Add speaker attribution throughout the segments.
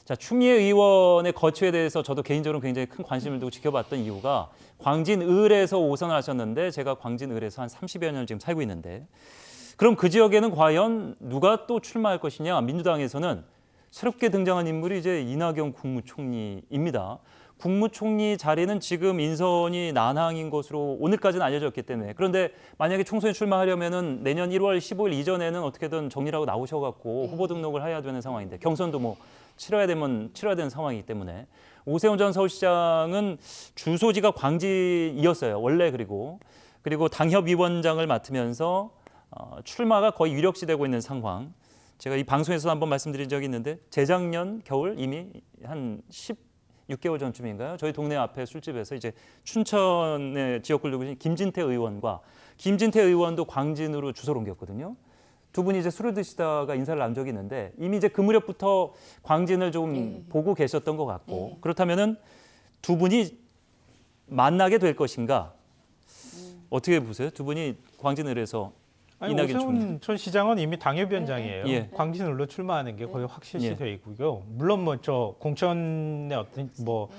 Speaker 1: 자, 추미애 의원의 거취에 대해서 저도 개인적으로 굉장히 큰 관심을 두고 지켜봤던 이유가 광진을에서 5선을 하셨는데 제가 광진을에서 한 30여 년을 지금 살고 있는데 그럼 그 지역에는 과연 누가 또 출마할 것이냐? 민주당에서는 새롭게 등장한 인물이 이제 이낙연 국무총리입니다. 국무총리 자리는 지금 인선이 난항인 것으로 오늘까지는 알려졌기 때문에 그런데 만약에 총선에 출마하려면은 내년 1월 15일 이전에는 어떻게든 정리를 하고 나오셔갖고 후보 등록을 해야 되는 상황인데 경선도 뭐 치러야 되는 상황이기 때문에 오세훈 전 서울시장은 주소지가 광진이었어요. 원래 그리고 당협위원장을 맡으면서 출마가 거의 유력시되고 있는 상황. 제가 이 방송에서 한번 말씀드린 적이 있는데 재작년 겨울 이미 한 16개월 전쯤인가요? 저희 동네 앞에 술집에서 이제 춘천의 지역구를 누구신 김진태 의원과 김진태 의원도 광진으로 주소를 옮겼거든요. 두 분이 이제 술을 드시다가 인사를 나눈 적이 있는데 이미 이제 그 무렵부터 광진을 좀 보고 계셨던 것 같고 그렇다면은 두 분이 만나게 될 것인가? 어떻게 보세요? 두 분이 광진을에서 이낙연
Speaker 2: 오세훈 전 시장은 이미 당협위원장이에요.
Speaker 1: 예.
Speaker 2: 광진을로 출마하는 게 거의 확실시되어 있고요. 물론 뭐 저 공천의 어떤 뭐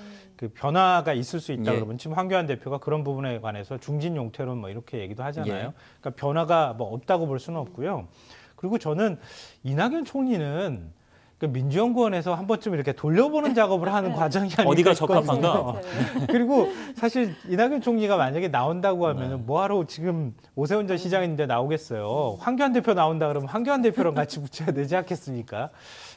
Speaker 2: 그 변화가 있을 수 있다 그러면 지금 황교안 대표가 그런 부분에 관해서 중진 용태론 뭐 이렇게 얘기도 하잖아요. 그러니까 변화가 뭐 없다고 볼 수는 없고요. 그리고 저는 이낙연 총리는 그 민주연구원에서 한 번쯤 이렇게 돌려보는 작업을 하는 과정이 아닐까
Speaker 1: 어디가
Speaker 2: 싶거든요.
Speaker 1: 적합한가?
Speaker 2: 그리고 사실 이낙연 총리가 만약에 나온다고 하면은 뭐하러 지금 오세훈 전 시장인데 나오겠어요. 황교안 대표 나온다 그러면 황교안 대표랑 같이 붙여야 되지 않겠습니까?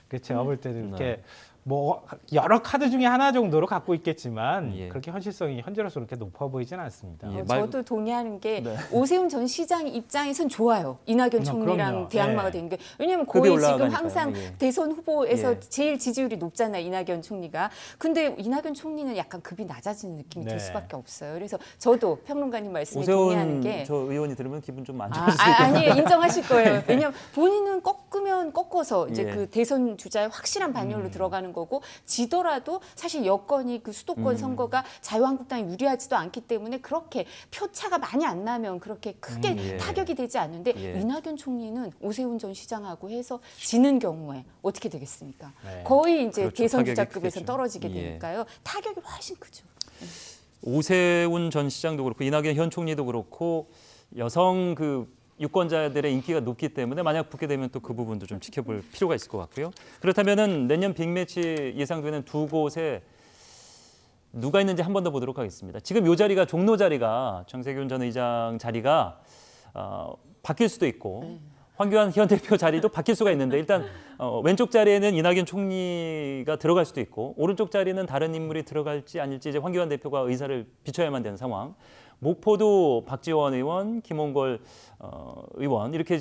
Speaker 2: 그 제가 볼 때는 이렇게 뭐 여러 카드 중에 하나 정도로 갖고 있겠지만 그렇게 현실성이 현재로서 그렇게 높아 보이지는 않습니다.
Speaker 3: 저도 동의하는 게 오세훈 전 시장 입장에선 좋아요. 이낙연 총리랑
Speaker 2: 그럼요.
Speaker 3: 대항마가 되는 게. 왜냐하면 거의 지금
Speaker 1: 올라가니까요.
Speaker 3: 항상 대선 후보에서 제일 지지율이 높잖아요. 이낙연 총리가. 근데 이낙연 총리는 약간 급이 낮아지는 느낌이 들 수밖에 없어요. 그래서 저도 평론가님 말씀에 동의하는
Speaker 1: 오세훈
Speaker 3: 게
Speaker 1: 저 의원이 들으면 기분 좀 안 좋으실 것
Speaker 3: 아니에요. 인정하실 거예요. 왜냐하면 본인은 꺾으면 꺾어서 이제
Speaker 1: 예.
Speaker 3: 그 대선 주자의 확실한 반열로 들어가는 거고 지더라도 사실 여건이 그 수도권 선거가 자유한국당이 유리하지도 않기 때문에 그렇게 표차가 많이 안 나면 그렇게 크게 타격이 되지 않는데 이낙연 총리는 오세훈 전 시장하고 해서 지는 경우에 어떻게 되겠습니까? 거의 이제
Speaker 1: 그렇죠.
Speaker 3: 대선
Speaker 1: 타격이
Speaker 3: 주자급에서
Speaker 1: 크겠죠.
Speaker 3: 떨어지게 되니까요. 타격이 훨씬 크죠.
Speaker 1: 오세훈 전 시장도 그렇고 이낙연 현 총리도 그렇고 여성 그 유권자들의 인기가 높기 때문에 만약 붙게 되면 또 그 부분도 좀 지켜볼 필요가 있을 것 같고요. 그렇다면은 내년 빅매치 예상되는 두 곳에 누가 있는지 한 번 더 보도록 하겠습니다. 지금 이 자리가 종로 자리가 정세균 전 의장 자리가 바뀔 수도 있고 황교안 현 대표 자리도 바뀔 수가 있는데 일단 왼쪽 자리에는 이낙연 총리가 들어갈 수도 있고 오른쪽 자리는 다른 인물이 들어갈지 아닐지 이제 황교안 대표가 의사를 비춰야만 되는 상황. 목포도 박지원 의원, 김홍걸 의원 이렇게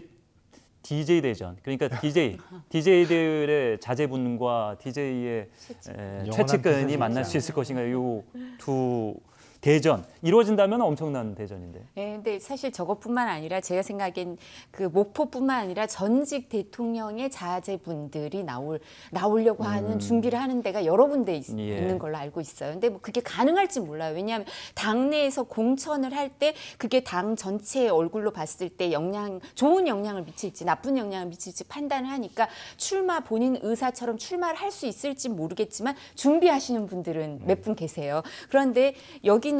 Speaker 1: DJ 대전 그러니까 DJ들의 자제분과 DJ의 최측근이 만날 수 있을 것인가 이 두 대전 이루어진다면 엄청난 대전인데.
Speaker 3: 네, 근데 사실 저것뿐만 아니라 제가 생각엔 그 목포뿐만 아니라 전직 대통령의 자제분들이 나오려고 하는 준비를 하는 데가 여러 군데 있는 걸로 알고 있어요. 근데 뭐 그게 가능할지 몰라요. 왜냐하면 당내에서 공천을 할 때 그게 당 전체의 얼굴로 봤을 때 좋은 영향을 미칠지 나쁜 영향을 미칠지 판단을 하니까 본인 의사처럼 출마를 할 수 있을지 모르겠지만 준비하시는 분들은 몇 분 계세요. 그런데 여기는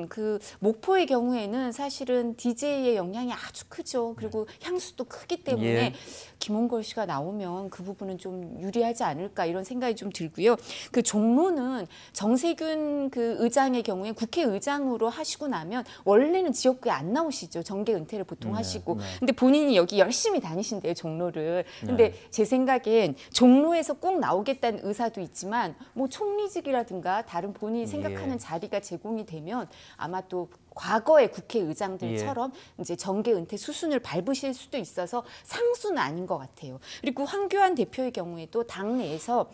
Speaker 3: 그 목포의 경우에는 사실은 DJ의 영향이 아주 크죠. 그리고 향수도 크기 때문에 김홍걸 씨가 나오면 그 부분은 좀 유리하지 않을까 이런 생각이 좀 들고요. 그 종로는 정세균 그 의장의 경우에 국회의장으로 하시고 나면 원래는 지역구에 안 나오시죠. 정계 은퇴를 보통 하시고. 근데 본인이 여기 열심히 다니신대요, 종로를. 근데 제 생각엔 종로에서 꼭 나오겠다는 의사도 있지만 뭐 총리직이라든가 다른 본인이 생각하는 자리가 제공이 되면 아마 또 과거의 국회의장들처럼 이제 정계 은퇴 수순을 밟으실 수도 있어서 상수는 아닌 것 같아요. 그리고 황교안 대표의 경우에도 당내에서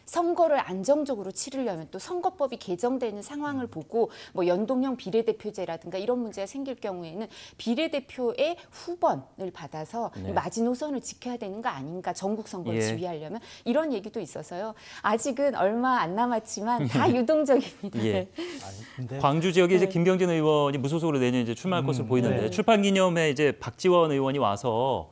Speaker 3: 선거를 안정적으로 치르려면 또 선거법이 개정되는 상황을 보고 뭐 연동형 비례대표제라든가 이런 문제가 생길 경우에는 비례대표의 후번을 받아서 마지노선을 지켜야 되는 거 아닌가 전국 선거를 지휘하려면 이런 얘기도 있어서요. 아직은 얼마 안 남았지만 다 유동적입니다.
Speaker 1: 광주 지역에 이제 김병진 의원이 무소속으로 내년 이제 출마할 것으로 보이는데 출판 기념회 이제 박지원 의원이 와서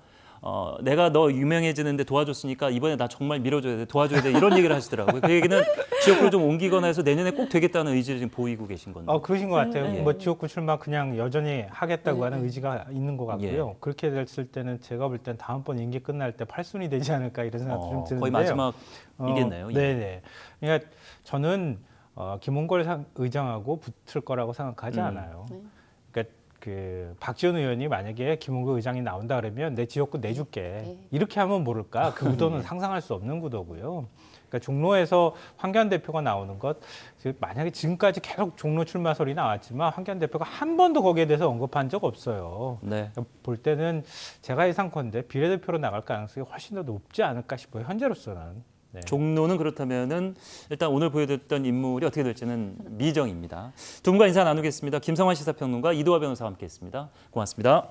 Speaker 1: 내가 너 유명해지는데 도와줬으니까 이번에 나 정말 밀어줘야 돼, 도와줘야 돼 이런 얘기를 하시더라고요. 그 얘기는 지역구를 좀 옮기거나 해서 내년에 꼭 되겠다는 의지를 지금 보이고 계신 건데.
Speaker 2: 그러신 것 같아요.
Speaker 1: 예.
Speaker 2: 뭐 지역구 출마 그냥 여전히 하겠다고 하는 의지가 있는 것 같고요.
Speaker 1: 예.
Speaker 2: 그렇게 됐을 때는 제가 볼 땐 다음번 임기 끝날 때 8순위 되지 않을까 이런 생각도 좀 드는데요.
Speaker 1: 거의 마지막이겠네요. 예.
Speaker 2: 네네. 그러니까 저는 김홍걸 의장하고 붙을 거라고 생각하지 않아요. 그러니까 그 박지원 의원이 만약에 김홍걸 의장이 나온다 그러면 내 지역구 내줄게 이렇게 하면 모를까 그 구도는 상상할 수 없는 구도고요. 그러니까 종로에서 황교안 대표가 나오는 것 만약에 지금까지 계속 종로 출마 설이 나왔지만 황교안 대표가 한 번도 거기에 대해서 언급한 적 없어요.
Speaker 1: 네.
Speaker 2: 그러니까 볼 때는 제가 예상컨대 비례대표로 나갈 가능성이 훨씬 더 높지 않을까 싶어요. 현재로서는. 네.
Speaker 1: 종로는 그렇다면은 일단 오늘 보여드렸던 인물이 어떻게 될지는 미정입니다. 두 분과 인사 나누겠습니다. 김성환 시사평론가 이도화 변호사와 함께했습니다. 고맙습니다.